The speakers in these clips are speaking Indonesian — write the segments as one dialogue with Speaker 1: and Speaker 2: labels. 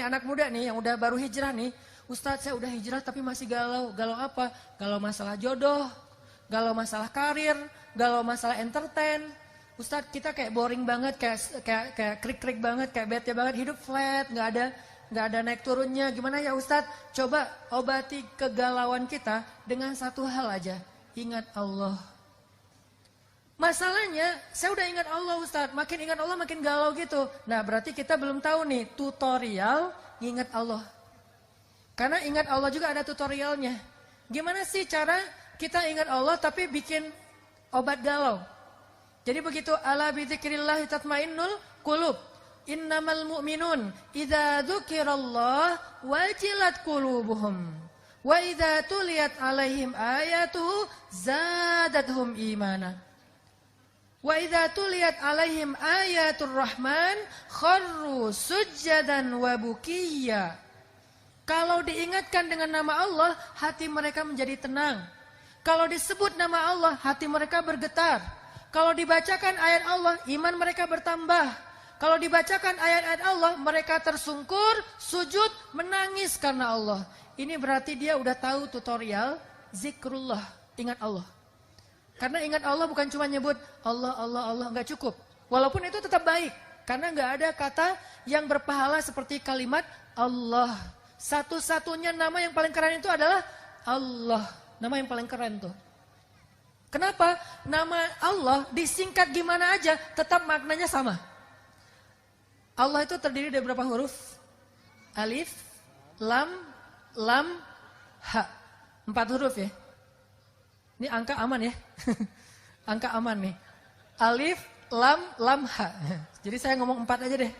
Speaker 1: anak muda nih yang udah baru hijrah nih, Ustadz saya udah hijrah tapi masih galau. Galau apa? Galau masalah jodoh, galau masalah karir, galau masalah entertain. Ustadz kita kayak boring banget, kayak krik-krik banget, kayak bete banget, hidup flat, nggak ada naik turunnya. Gimana ya Ustadz? Coba obati kegalauan kita dengan satu hal aja, ingat Allah. Masalahnya, saya udah ingat Allah Ustadz, makin ingat Allah makin galau gitu. Nah berarti kita belum tahu nih tutorial ingat Allah. Karena ingat Allah juga ada tutorialnya. Gimana sih cara kita ingat Allah tapi bikin obat galau? Jadi begitu, ala bidzikrillah tatmainnul qulub. Innamal mu'minun idza dzukirallah wajilat qulubuhum. Wa idza tuliyat alaihim ayatuhu zadatuhum imana. Wa idza tuliyat alaihim ayatur rahman kharru sujjadan wa bukiyya. Kalau diingatkan dengan nama Allah, hati mereka menjadi tenang. Kalau disebut nama Allah, hati mereka bergetar. Kalau dibacakan ayat Allah, iman mereka bertambah. Kalau dibacakan ayat-ayat Allah, mereka tersungkur, sujud, menangis karena Allah. Ini berarti dia udah tahu tutorial zikrullah, ingat Allah. Karena ingat Allah bukan cuma nyebut Allah, Allah, Allah, nggak cukup. Walaupun itu tetap baik. Karena nggak ada kata yang berpahala seperti kalimat Allah. Satu-satunya nama yang paling keren itu adalah Allah. Nama yang paling keren tuh. Kenapa? Nama Allah disingkat gimana aja tetap maknanya sama. Allah itu terdiri dari berapa huruf? Alif, lam, ha. 4 huruf ya. Ini angka aman ya. Angka aman nih. Alif, lam, ha. Jadi saya ngomong 4 aja deh.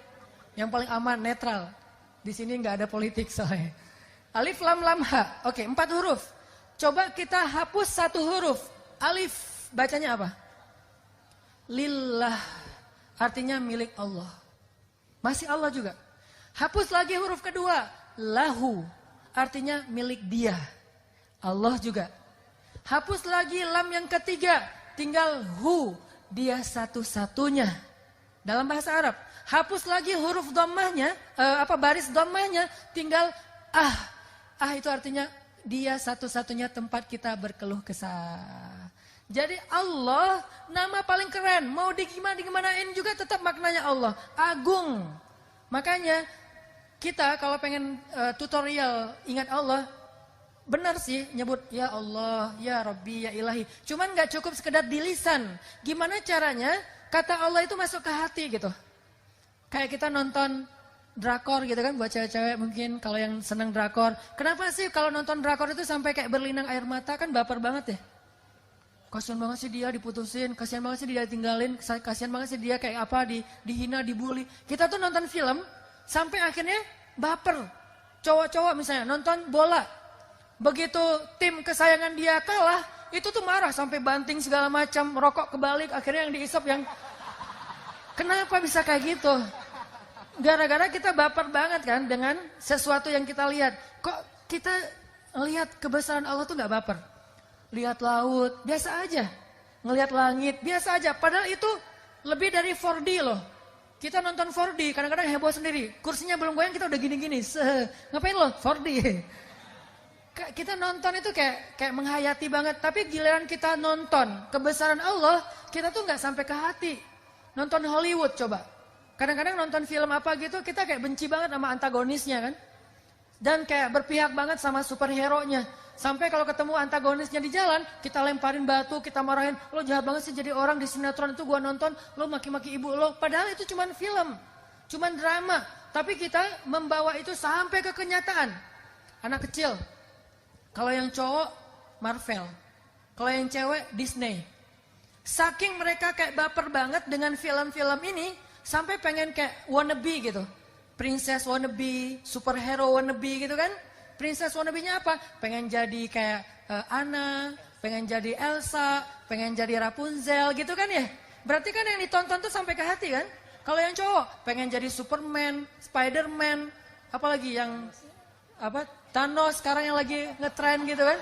Speaker 1: Yang paling aman, netral. Di sini nggak ada politik soalnya. Alif, lam, ha. Oke, 4 huruf. Coba kita hapus 1 huruf. Alif, bacanya apa? Lillah. Artinya milik Allah. Masih Allah juga. Hapus lagi huruf kedua. Lahu. Artinya milik dia. Allah juga. Hapus lagi lam yang ketiga, tinggal hu, dia satu-satunya. Dalam bahasa Arab. Hapus lagi huruf dhammahnya, baris dhammahnya, tinggal ah. Ah itu artinya dia satu-satunya tempat kita berkeluh kesah. Jadi Allah nama paling keren, mau digimanain juga tetap maknanya Allah, agung. Makanya kita kalau pengen tutorial ingat Allah, benar sih nyebut ya Allah, ya Rabbi, ya Ilahi. Cuman gak cukup sekedar di lisan. Gimana caranya kata Allah itu masuk ke hati gitu. Kayak kita nonton drakor gitu kan, buat cewek-cewek mungkin kalau yang seneng drakor. Kenapa sih kalau nonton drakor itu sampai kayak berlinang air mata, kan baper banget ya. Kasian banget sih dia diputusin, kasian banget sih dia tinggalin, kasian banget sih dia kayak apa, dihina, dibully. Kita tuh nonton film sampai akhirnya baper. Cowok-cowok misalnya nonton bola. Begitu tim kesayangan dia kalah, itu tuh marah sampai banting segala macam, rokok kebalik, akhirnya yang diisap yang... Kenapa bisa kayak gitu? Gara-gara kita baper banget kan dengan sesuatu yang kita lihat. Kok kita lihat kebesaran Allah tuh gak baper? Lihat laut, biasa aja. Ngelihat langit, biasa aja. Padahal itu lebih dari 4D loh. Kita nonton 4D, kadang-kadang heboh sendiri. Kursinya belum goyang, kita udah gini-gini. Ngapain loh 4D? Kita nonton itu kayak menghayati banget. Tapi giliran kita nonton kebesaran Allah, kita tuh gak sampai ke hati. Nonton Hollywood coba. Kadang-kadang nonton film apa gitu, kita kayak benci banget sama antagonisnya kan. Dan kayak berpihak banget sama superhero-nya. Sampai kalau ketemu antagonisnya di jalan, kita lemparin batu, kita marahin, lo jahat banget sih jadi orang di sinetron itu gua nonton, lo maki-maki ibu lo. Padahal itu cuman film, cuman drama. Tapi kita membawa itu sampai ke kenyataan. Anak kecil, kalau yang cowok Marvel, kalau yang cewek Disney. Saking mereka kayak baper banget dengan film-film ini, sampai pengen kayak wannabe gitu. Princess wannabe, superhero wannabe gitu kan. Princess wannabe-nya apa? Pengen jadi kayak Anna, pengen jadi Elsa, pengen jadi Rapunzel gitu kan ya. Berarti kan yang ditonton tuh sampai ke hati kan. Kalau yang cowok pengen jadi Superman, Spiderman, apalagi yang Thanos sekarang yang lagi ngetren gitu kan.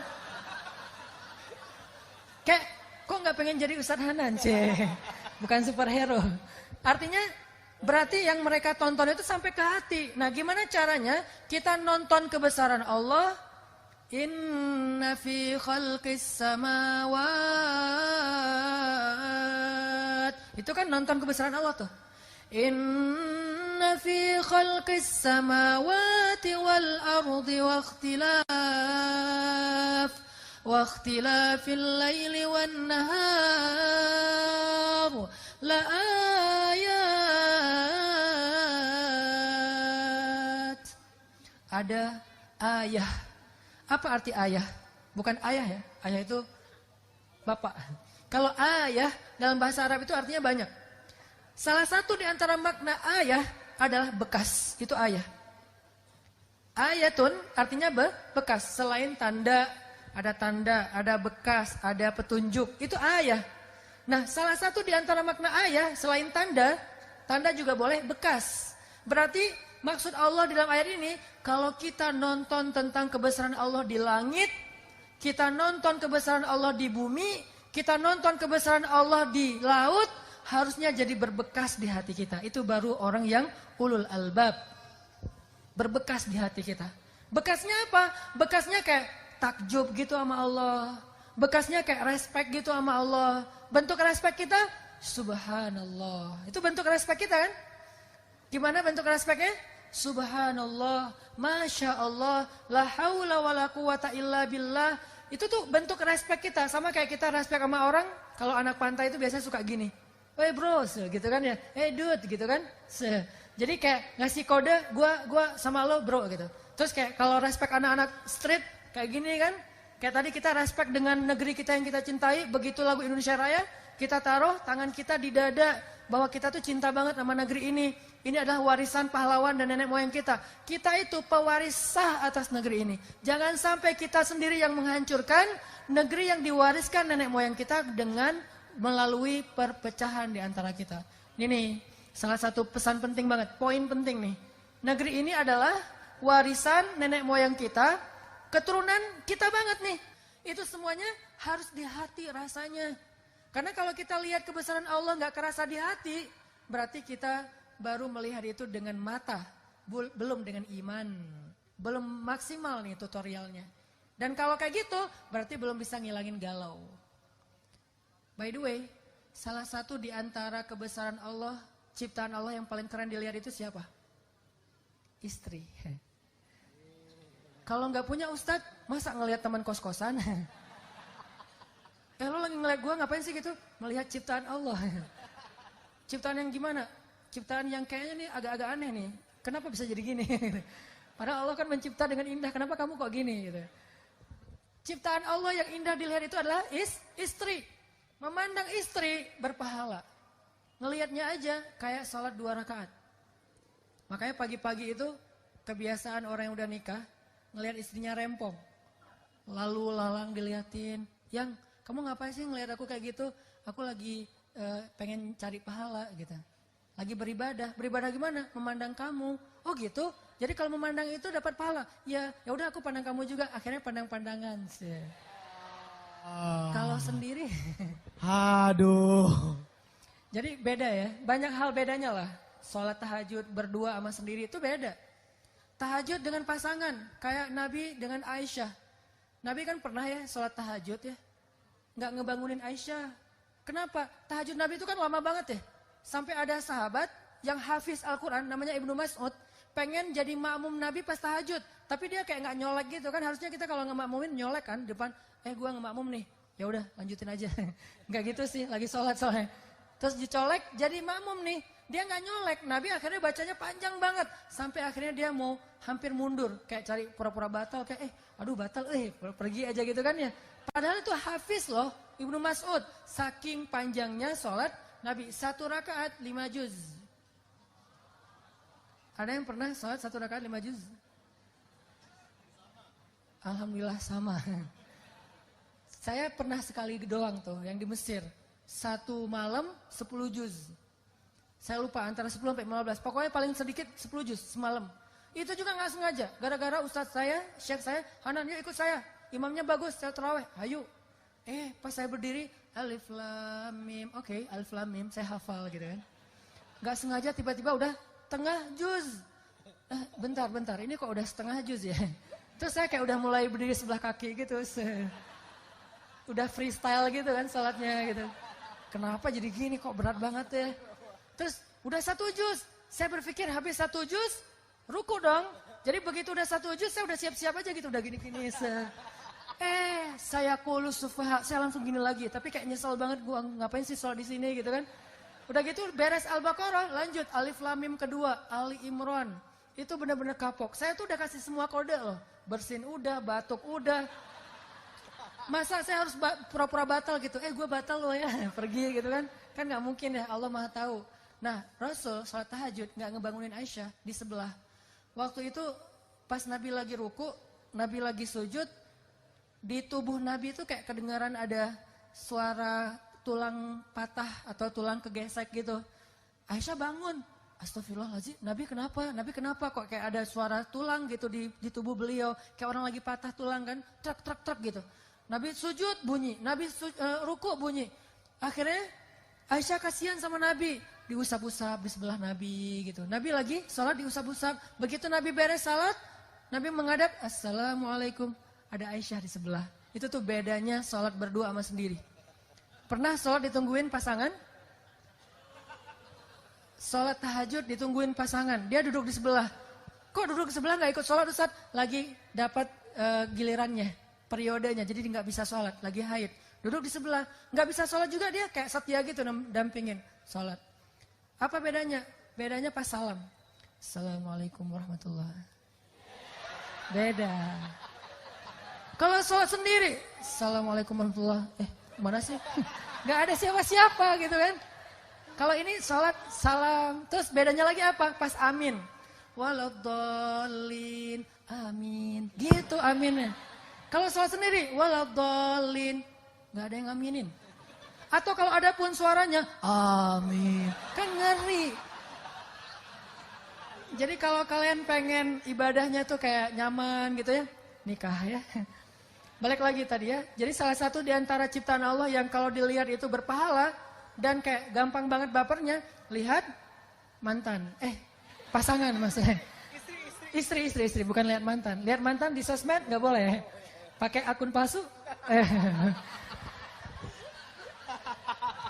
Speaker 1: Kayak kok nggak pengen jadi Ustadz Hanan sih? Bukan superhero. Artinya Berarti yang mereka tonton itu sampai ke hati. Nah, gimana caranya kita nonton kebesaran Allah? Inna fi khalqis samawat. Itu kan nonton kebesaran Allah tuh. Inna fi khalqis samawati wal ardi wa ikhtilafil laili wan nahar la ayat. Ada ayah. Apa arti ayah? Bukan ayah ya. Ayah itu bapak. Kalau ayah dalam bahasa Arab itu artinya banyak. Salah satu di antara makna ayah adalah bekas. Itu ayah. Ayatun artinya bekas. Selain tanda, ada bekas, ada petunjuk. Itu ayah. Nah, salah satu di antara makna ayah selain tanda, tanda juga boleh bekas. Berarti maksud Allah di dalam ayat ini, kalau kita nonton tentang kebesaran Allah di langit, kita nonton kebesaran Allah di bumi, kita nonton kebesaran Allah di laut, harusnya jadi berbekas di hati kita. Itu baru orang yang ulul albab. Berbekas di hati kita. Bekasnya apa? Bekasnya kayak takjub gitu sama Allah. Bekasnya kayak respect gitu sama Allah. Bentuk respect kita, subhanallah. Itu bentuk respect kita kan? Gimana bentuk respectnya? Subhanallah, Masya Allah, la haula wa la quwata illa billah. Itu tuh bentuk respect kita. Sama kayak kita respect sama orang. Kalau anak pantai itu biasanya suka gini. Woi bro, gitu kan ya. Dude, gitu kan. Jadi kayak ngasih kode, gua sama lo bro gitu. Terus kayak kalau respect anak-anak street, kayak gini kan. Kayak tadi kita respect dengan negeri kita yang kita cintai. Begitu lagu Indonesia Raya, kita taruh tangan kita di dada. Bahwa kita tuh cinta banget sama negeri ini. Ini adalah warisan pahlawan dan nenek moyang kita. Kita itu pewaris sah atas negeri ini. Jangan sampai kita sendiri yang menghancurkan negeri yang diwariskan nenek moyang kita dengan melalui perpecahan di antara kita. Ini nih, salah satu pesan penting banget, poin penting nih. Negeri ini adalah warisan nenek moyang kita, keturunan kita banget nih. Itu semuanya harus di hati rasanya. Karena kalau kita lihat kebesaran Allah nggak kerasa di hati, berarti kita baru melihat itu dengan mata, belum dengan iman. Belum maksimal nih tutorialnya. Dan kalau kayak gitu, berarti belum bisa ngilangin galau. By the way, salah satu di antara kebesaran Allah, ciptaan Allah yang paling keren dilihat itu siapa? Istri. Kalau nggak punya ustadz, masa ngelihat teman kos-kosan? Lo lagi ngeliat gue ngapain sih gitu? Melihat ciptaan Allah. Ciptaan yang gimana? Ciptaan yang kayaknya nih agak-agak aneh nih. Kenapa bisa jadi gini? Padahal Allah kan mencipta dengan indah. Kenapa kamu kok gini? Gitu. Ciptaan Allah yang indah dilihat itu adalah istri. Memandang istri berpahala. Ngelihatnya aja kayak sholat 2 rakaat. Makanya pagi-pagi itu kebiasaan orang yang udah nikah. Ngelihat istrinya rempong. Lalu lalang diliatin. Yang kamu ngapain sih ngelihat aku kayak gitu? Aku lagi pengen cari pahala gitu. Lagi beribadah. Beribadah gimana? Memandang kamu. Oh gitu? Jadi kalau memandang itu dapat pahala. Ya udah aku pandang kamu juga. Akhirnya pandang-pandangan sih. Kalau sendiri.
Speaker 2: Aduh.
Speaker 1: Jadi beda ya. Banyak hal bedanya lah. Sholat tahajud berdua sama sendiri itu beda. Tahajud dengan pasangan. Kayak Nabi dengan Aisyah. Nabi kan pernah ya sholat tahajud ya. Nggak ngebangunin Aisyah. Kenapa? Tahajud Nabi itu kan lama banget ya. Sampai ada sahabat yang hafiz Al-Quran namanya Ibnu Mas'ud. Pengen jadi makmum Nabi pas tahajud. Tapi dia kayak nggak nyolek gitu kan. Harusnya kita kalau ngemakmumin nyolek kan. Depan, gue ngemakmum nih. Ya udah lanjutin aja. Nggak gitu sih, lagi sholat soalnya. Terus dicolek jadi makmum nih. Dia nggak nyolek. Nabi akhirnya bacanya panjang banget. Sampai akhirnya dia mau hampir mundur. Kayak cari pura-pura batal. Kayak aduh batal, pergi aja gitu kan ya. Padahal itu hafiz loh, Ibnu Mas'ud. Saking panjangnya sholat Nabi. 1 rakaat 5 juz. Ada yang pernah sholat 1 rakaat 5 juz? Alhamdulillah sama. Saya pernah sekali doang tuh, yang di Mesir. 1 malam 10 juz. Saya lupa antara 10 sampai 15. Pokoknya paling sedikit 10 juz semalam. Itu juga gak sengaja. Gara-gara ustadz saya, syekh saya, Hanan yuk ikut saya. Imamnya bagus, saya terawih, ayo. Pas saya berdiri, alif lam mim. Oke, alif lam mim, saya hafal gitu kan. Gak sengaja tiba-tiba udah tengah juz. Bentar, ini kok udah setengah juz ya. Terus saya kayak udah mulai berdiri sebelah kaki gitu. Udah freestyle gitu kan salatnya gitu. Kenapa jadi gini kok berat banget ya. Terus udah 1 juz. Saya berpikir habis 1 juz, ruku dong. Jadi begitu udah 1 juz saya udah siap-siap aja gitu. Udah gini-gini. Saya kulus sufaha, saya langsung gini lagi. Tapi kayak nyesel banget gue ngapain sih sholat di sini gitu kan. Udah gitu beres Al-Baqarah, lanjut Alif Lam Mim kedua, Ali Imran. Itu benar-benar kapok. Saya tuh udah kasih semua kode loh. Bersin udah, batuk udah. Masa saya harus pura-pura batal gitu. Gue batal loh ya, pergi gitu kan. Kan gak mungkin ya, Allah Maha tahu. Nah Rasul sholat tahajud gak ngebangunin Aisyah di sebelah. Waktu itu pas Nabi lagi ruku, Nabi lagi sujud, di tubuh Nabi itu kayak kedengaran ada suara tulang patah atau tulang kegesek gitu. Aisyah bangun. Astagfirullahaladzim, Nabi kenapa kok kayak ada suara tulang gitu di tubuh beliau. Kayak orang lagi patah tulang kan, truk gitu. Nabi sujud bunyi, Nabi ruku bunyi. Akhirnya Aisyah kasihan sama Nabi. Diusap-usap di sebelah Nabi gitu. Nabi lagi sholat diusap-usap. Begitu Nabi beres salat, Nabi menghadap, Assalamualaikum. Ada Aisyah di sebelah. Itu tuh bedanya sholat berdua sama sendiri. Pernah sholat ditungguin pasangan? Sholat tahajud ditungguin pasangan. Dia duduk di sebelah. Kok duduk di sebelah gak ikut sholat Ustaz? Lagi dapat gilirannya, periodenya. Jadi dia gak bisa sholat, lagi haid. Duduk di sebelah. Gak bisa sholat juga dia kayak setia gitu dampingin sholat. Apa bedanya? Bedanya pas salam. Assalamualaikum warahmatullahi. Beda. Kalau sholat sendiri, Assalamualaikum warahmatullahi. Mana sih? Gak ada siapa-siapa gitu kan. Kalau ini sholat salam. Terus bedanya lagi apa? Pas amin. Waladhdallin. Amin. Gitu aminnya. Kalau sholat sendiri, waladhdallin. Gak ada yang aminin. Atau kalau ada pun suaranya, amin. Kan ngeri. Jadi kalau kalian pengen ibadahnya tuh kayak nyaman gitu ya. Nikah ya. Balik lagi tadi ya. Jadi salah satu di antara ciptaan Allah yang kalau dilihat itu berpahala dan kayak gampang banget bapernya, lihat mantan. Pasangan maksudnya. Istri, bukan lihat mantan. Lihat mantan di sosmed nggak boleh. Pakai akun palsu.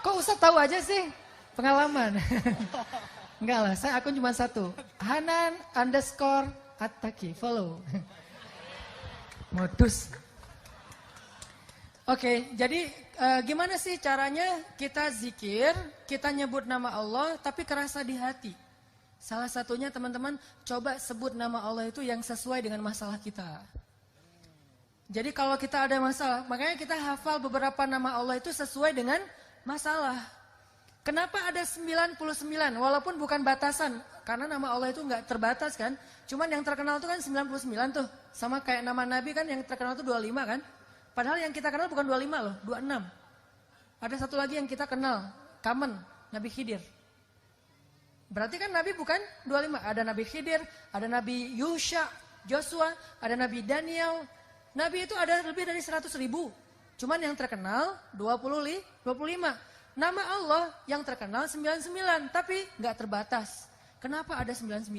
Speaker 1: Kok Ustaz tahu aja sih? Pengalaman. Enggak lah, saya akun cuma 1. Hanan_Attaqi, follow. Modus. Oke, jadi gimana sih caranya kita zikir, kita nyebut nama Allah tapi kerasa di hati. Salah satunya teman-teman coba sebut nama Allah itu yang sesuai dengan masalah kita. Jadi kalau kita ada masalah, makanya kita hafal beberapa nama Allah itu sesuai dengan masalah. Kenapa ada 99 walaupun bukan batasan, karena nama Allah itu nggak terbatas kan. Cuman yang terkenal itu kan 99 tuh. Sama kayak nama Nabi kan yang terkenal itu 25 kan. Padahal yang kita kenal bukan 25 loh, 26. Ada satu lagi yang kita kenal, common, Nabi Khidir. Berarti kan Nabi bukan 25, ada Nabi Khidir, ada Nabi Yusha, Joshua, ada Nabi Daniel. Nabi itu ada lebih dari 100.000. Cuman yang terkenal 25. Nama Allah yang terkenal 99, tapi nggak terbatas. Kenapa ada 99?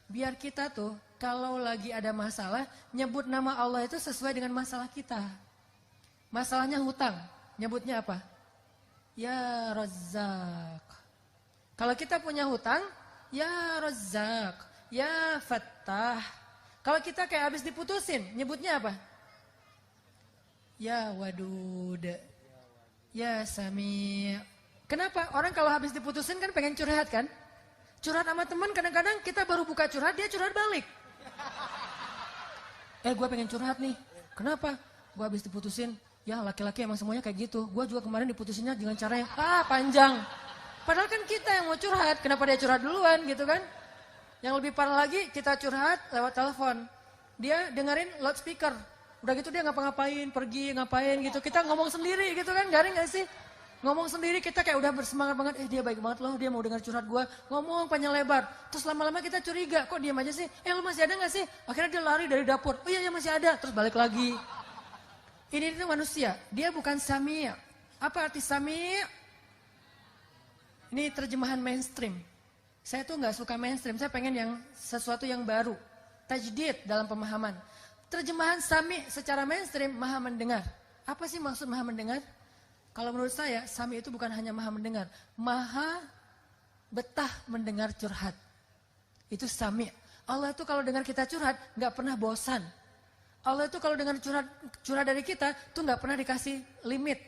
Speaker 1: Biar kita tuh kalau lagi ada masalah, nyebut nama Allah itu sesuai dengan masalah kita. Masalahnya hutang, nyebutnya apa? Ya Razzaq. Kalau kita punya hutang, ya Razzaq, ya Fattah. Kalau kita kayak habis diputusin, nyebutnya apa? Ya Wadud, ya Sami. Kenapa? Orang kalau habis diputusin kan pengen curhat kan? Curhat sama teman kadang-kadang kita baru buka curhat, dia curhat balik. Gue pengen curhat nih. Kenapa? Gue habis diputusin. Ya laki-laki emang semuanya kayak gitu. Gue juga kemarin diputusinnya dengan cara yang panjang. Padahal kan kita yang mau curhat. Kenapa dia curhat duluan gitu kan? Yang lebih parah lagi kita curhat lewat telepon. Dia dengerin loudspeaker. Udah gitu dia ngapa-ngapain, pergi ngapain gitu. Kita ngomong sendiri gitu kan, garing gak sih? Ngomong sendiri kita kayak udah bersemangat banget. Dia baik banget loh, dia mau dengar curhat gue. Ngomong panjang lebar. Terus lama-lama kita curiga, kok diam aja sih? Lu masih ada gak sih? Akhirnya dia lari dari dapur. Oh iya masih ada. Terus balik lagi. Ini itu manusia, dia bukan sami'. Apa arti sami'? Ini terjemahan mainstream. Saya tuh nggak suka mainstream, saya pengen yang sesuatu yang baru. Tajdid dalam pemahaman. Terjemahan sami secara mainstream, maha mendengar. Apa sih maksud maha mendengar? Kalau menurut saya, sami itu bukan hanya maha mendengar. Maha betah mendengar curhat. Itu sami. Allah itu kalau dengar kita curhat, nggak pernah bosan. Allah itu kalau dengar curhat dari kita, tuh nggak pernah dikasih limit.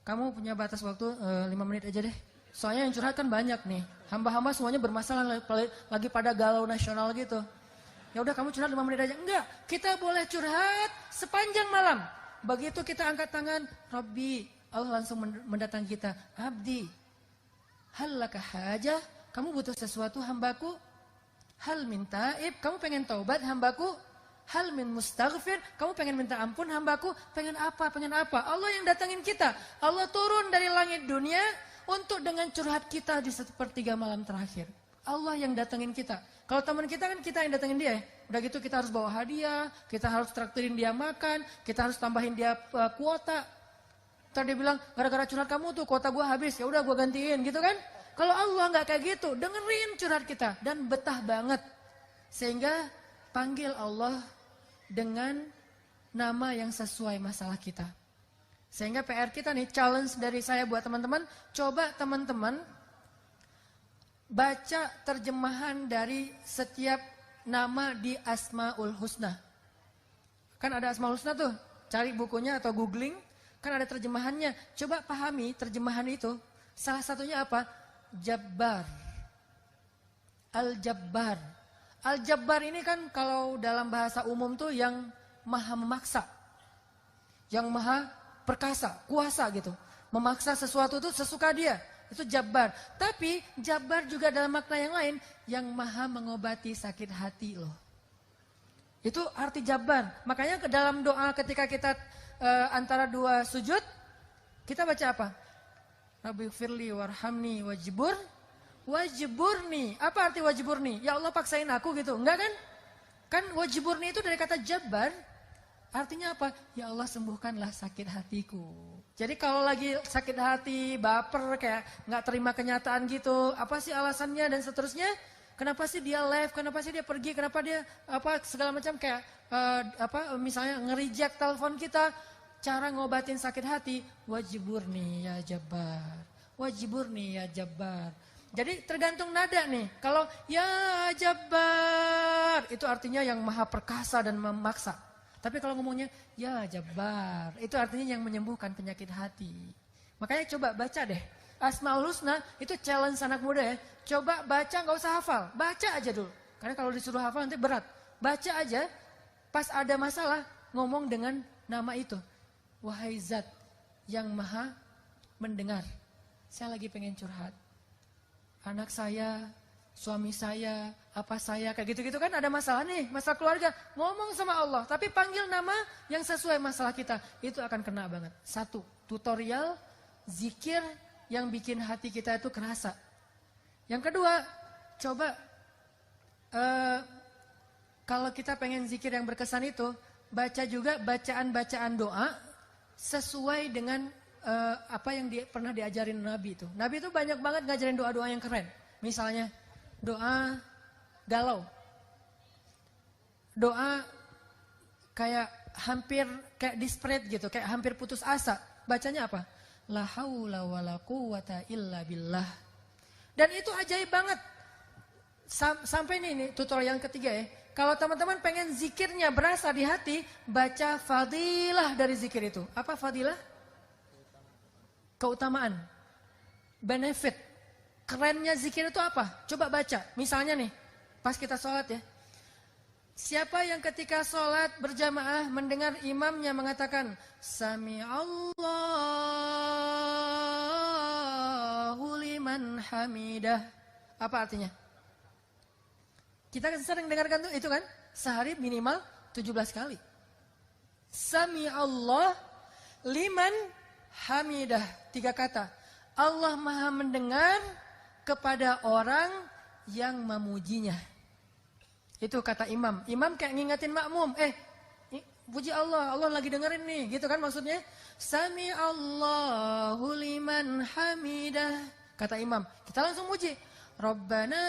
Speaker 1: Kamu punya batas waktu 5 menit aja deh. Soalnya yang curhat kan banyak nih. Hamba-hamba semuanya bermasalah lagi pada galau nasional gitu. Ya udah kamu curhat 5 menit aja. Enggak, kita boleh curhat sepanjang malam. Begitu kita angkat tangan, Rabbi, Allah langsung mendatangi kita. Abdi, hal laka hajah, kamu butuh sesuatu hambaku? Hal min taib, kamu pengen taubat hambaku? Hal min mustaghfir, kamu pengen minta ampun hambaku? Pengen apa? Pengen apa? Allah yang datangin kita. Allah turun dari langit dunia untuk dengan curhat kita di 1/3 malam terakhir. Allah yang datengin kita. Kalau teman kita kan kita yang datengin dia. Udah gitu kita harus bawa hadiah, kita harus traktirin dia makan, kita harus tambahin dia kuota. Ntar dia bilang, gara-gara curhat kamu tuh kuota gua habis, ya udah gua gantiin gitu kan. Kalau Allah nggak kayak gitu, dengerin curhat kita dan betah banget. Sehingga panggil Allah dengan nama yang sesuai masalah kita. Sehingga PR kita nih, challenge dari saya buat teman-teman, coba teman-teman baca terjemahan dari setiap nama di Asmaul Husna. Kan ada Asmaul Husna tuh, cari bukunya atau googling, kan ada terjemahannya. Coba pahami terjemahan itu. Salah satunya apa? Jabbar. Al-Jabbar. Al-Jabbar ini kan kalau dalam bahasa umum tuh yang maha memaksa. Yang maha perkasa, kuasa gitu. Memaksa sesuatu itu sesuka dia. Itu Jabbar. Tapi Jabbar juga dalam makna yang lain, yang maha mengobati sakit hati loh. Itu arti Jabbar. Makanya ke dalam doa ketika kita antara dua sujud, kita baca apa? Rabbi firli warhamni wajiburni. Apa arti wajiburni? Ya Allah paksain aku gitu. Enggak kan? Kan wajiburni itu dari kata Jabbar. Artinya apa? Ya Allah sembuhkanlah sakit hatiku. Jadi kalau lagi sakit hati, baper, kayak nggak terima kenyataan gitu, apa sih alasannya dan seterusnya? Kenapa sih dia live? Kenapa sih dia pergi? Kenapa dia segala macam kayak misalnya nge-reject telepon kita? Cara ngobatin sakit hati, wajiburni ya Jabbar. Wajiburni ya Jabbar. Jadi tergantung nada nih. Kalau ya Jabbar, itu artinya yang maha perkasa dan memaksa. Tapi kalau ngomongnya, ya Jabbar, itu artinya yang menyembuhkan penyakit hati. Makanya coba baca deh. Asmaul Husna, itu challenge anak muda ya. Coba baca, gak usah hafal. Baca aja dulu. Karena kalau disuruh hafal nanti berat. Baca aja, pas ada masalah, ngomong dengan nama itu. Wahai Zat yang maha mendengar. Saya lagi pengen curhat. Anak saya, suami saya, apa saya, kayak gitu-gitu kan ada masalah nih, masalah keluarga. Ngomong sama Allah, tapi panggil nama yang sesuai masalah kita. Itu akan kena banget. 1, tutorial, zikir yang bikin hati kita itu kerasa. Yang kedua, coba kalau kita pengen zikir yang berkesan itu, baca juga bacaan-bacaan doa sesuai dengan apa yang pernah diajarin Nabi itu. Nabi itu banyak banget ngajarin doa-doa yang keren. Misalnya, doa galau. Doa kayak hampir kayak desperate gitu, kayak hampir putus asa. Bacanya apa? La haula wala quwata illa billah. Dan itu ajaib banget. Sampai ini tutorial yang ketiga ya. Kalau teman-teman pengen zikirnya berasa di hati, baca fadilah dari zikir itu. Apa fadilah? Keutamaan. Benefit. Kerennya zikir itu apa? Coba baca. Misalnya nih, pas kita sholat ya. Siapa yang ketika sholat berjamaah mendengar imamnya mengatakan Sami Allahu liman hamidah. Apa artinya? Kita sering dengarkan itu kan? Sehari minimal 17 kali. Sami Allah liman hamidah. 3 kata. Allah maha mendengar kepada orang yang memujinya. Itu kata imam. Imam kayak ngingetin makmum. Puji Allah, Allah lagi dengerin nih. Gitu kan maksudnya. Sami Allahu liman hamidah. Kata imam. Kita langsung muji. Rabbana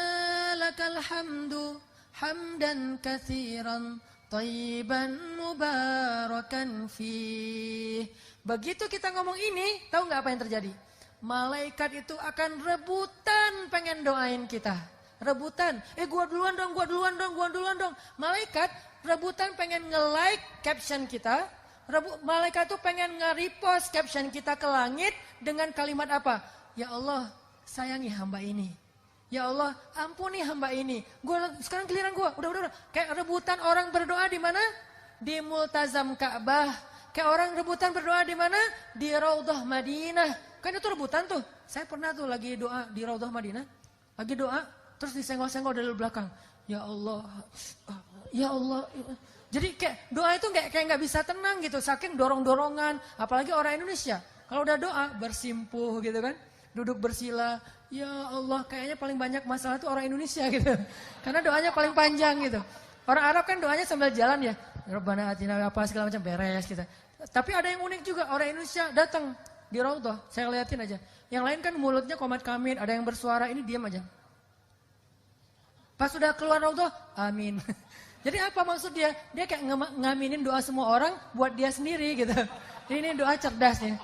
Speaker 1: lakal hamdu hamdan katsiran thayyiban mubarakan fih. Begitu kita ngomong ini, tahu nggak apa yang terjadi? Malaikat itu akan rebutan pengen doain kita. Rebutan, gua duluan dong, gua duluan dong, gua duluan dong. Malaikat rebutan pengen nge-like caption kita. Malaikat tuh pengen nge-repost caption kita ke langit dengan kalimat apa? Ya Allah, sayangi hamba ini. Ya Allah, ampuni hamba ini. Sekarang giliran gua, udah. Kayak rebutan orang berdoa di mana? Di Multazam Ka'bah. Kayak orang rebutan berdoa di mana? Di Raudhah Madinah. Kan itu rebutan tuh. Saya pernah tuh lagi doa di Raudhah Madinah. Lagi doa, terus disenggol-senggol dari belakang. Ya Allah, ya Allah. Jadi kayak doa itu kayak nggak bisa tenang gitu. Saking dorong-dorongan. Apalagi orang Indonesia. Kalau udah doa, bersimpuh gitu kan. Duduk bersila. Ya Allah, kayaknya paling banyak masalah itu orang Indonesia gitu. Karena doanya paling panjang gitu. Orang Arab kan doanya sambil jalan ya. Rabbana atina apa segala macam beres gitu. Tapi ada yang unik juga. Orang Indonesia datang di Raudhah, saya liatin aja. Yang lain kan mulutnya komat kamit, ada yang bersuara, ini diam aja. Pas sudah keluar Raudhah, amin. Jadi apa maksud dia? Dia kayak ngaminin doa semua orang buat dia sendiri gitu. Ini doa cerdas nih.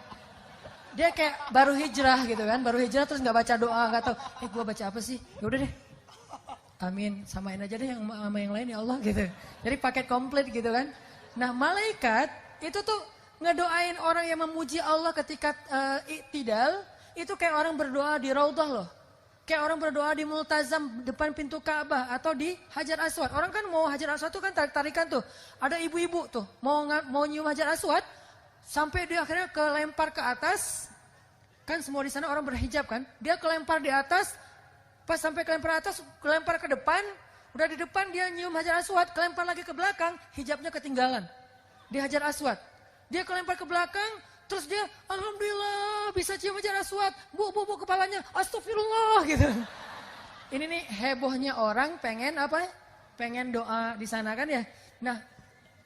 Speaker 1: Dia kayak baru hijrah gitu kan, baru hijrah terus nggak baca doa, nggak tahu. Gua baca apa sih? Ya udah deh. Amin, samain aja deh sama yang lain ya Allah gitu. Jadi paket komplit gitu kan. Nah malaikat itu tuh ngedoain orang yang memuji Allah ketika iktidal, itu kayak orang berdoa di Raudhah loh. Kayak orang berdoa di Multazam depan pintu Ka'bah atau di Hajar Aswad. Orang kan mau Hajar Aswad tuh kan tarik-tarikan tuh. Ada ibu-ibu tuh mau nyium Hajar Aswad sampai dia akhirnya kelempar ke atas. Kan semua di sana orang berhijab kan. Dia kelempar di atas, pas sampai kelempar atas, kelempar ke depan. Udah di depan dia nyium Hajar Aswad, kelempar lagi ke belakang, hijabnya ketinggalan di Hajar Aswad. Dia kelempar ke belakang, terus dia, alhamdulillah bisa cium Hajar Aswad. Bu kepalanya, astagfirullah gitu. Ini nih hebohnya orang pengen apa? Pengen doa di sana kan ya. Nah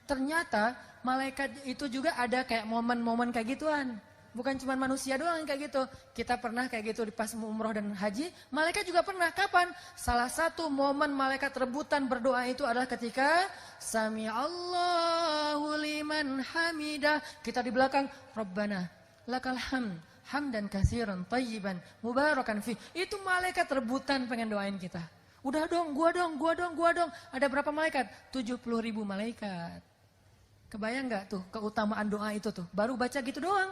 Speaker 1: ternyata malaikat itu juga ada kayak momen-momen kayak gituan. Bukan cuma manusia doang yang kayak gitu. Kita pernah kayak gitu di pas umroh dan haji. Malaikat juga pernah. Kapan? Salah satu momen malaikat rebutan berdoa itu adalah ketika Sami Allahu liman hamidah. Kita di belakang. Rabbana lakal hamd. Hamdan katsiran thayyiban mubarakan fi. Itu malaikat rebutan pengen doain kita. Udah dong, gua dong. Ada berapa malaikat? 70.000 malaikat. Kebayang gak tuh keutamaan doa itu tuh? Baru baca gitu doang.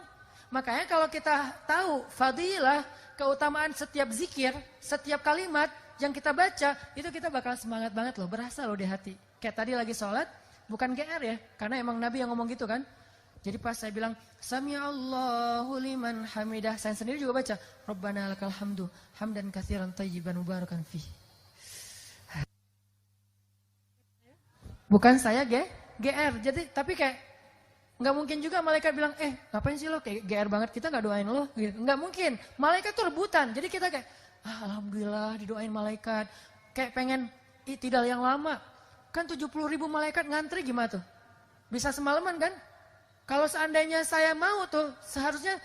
Speaker 1: Makanya kalau kita tahu fadilah, keutamaan setiap zikir, setiap kalimat yang kita baca, itu kita bakal semangat banget loh, berasa loh di hati. Kayak tadi lagi sholat, bukan GR ya, karena emang Nabi yang ngomong gitu kan. Jadi pas saya bilang, Sami Allahu liman hamidah, saya sendiri juga baca, Rabbana lakal hamdu, hamdan katsiran thayyiban mubarakan fih. Bukan saya GR, jadi tapi kayak nggak mungkin juga malaikat bilang, ngapain sih lo kayak GR banget, kita nggak doain lo, gitu. Nggak mungkin, malaikat tuh rebutan, jadi kita kayak, alhamdulillah didoain malaikat, kayak pengen iktidal yang lama, kan 70.000 malaikat ngantri gimana tuh, bisa semalaman kan? Kalau seandainya saya mau tuh, seharusnya,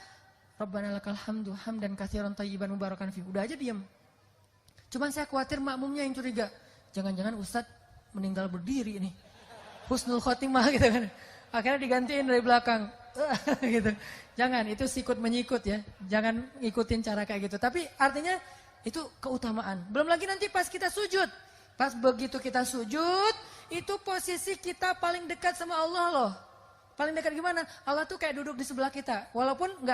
Speaker 1: Rabbana lakal hamdu, hamdan katsiran thayyiban mubarakan fi, udah aja diam. Cuman saya khawatir makmumnya yang curiga, jangan-jangan Ustadz meninggal berdiri nih, husnul khotimah gitu kan. Akhirnya digantiin dari belakang. Gitu. Jangan, itu sikut menyikut ya. Jangan ikutin cara kayak gitu. Tapi artinya itu keutamaan. Belum lagi nanti pas kita sujud. Pas begitu kita sujud, itu posisi kita paling dekat sama Allah loh. Paling dekat gimana? Allah tuh kayak duduk di sebelah kita. Walaupun enggak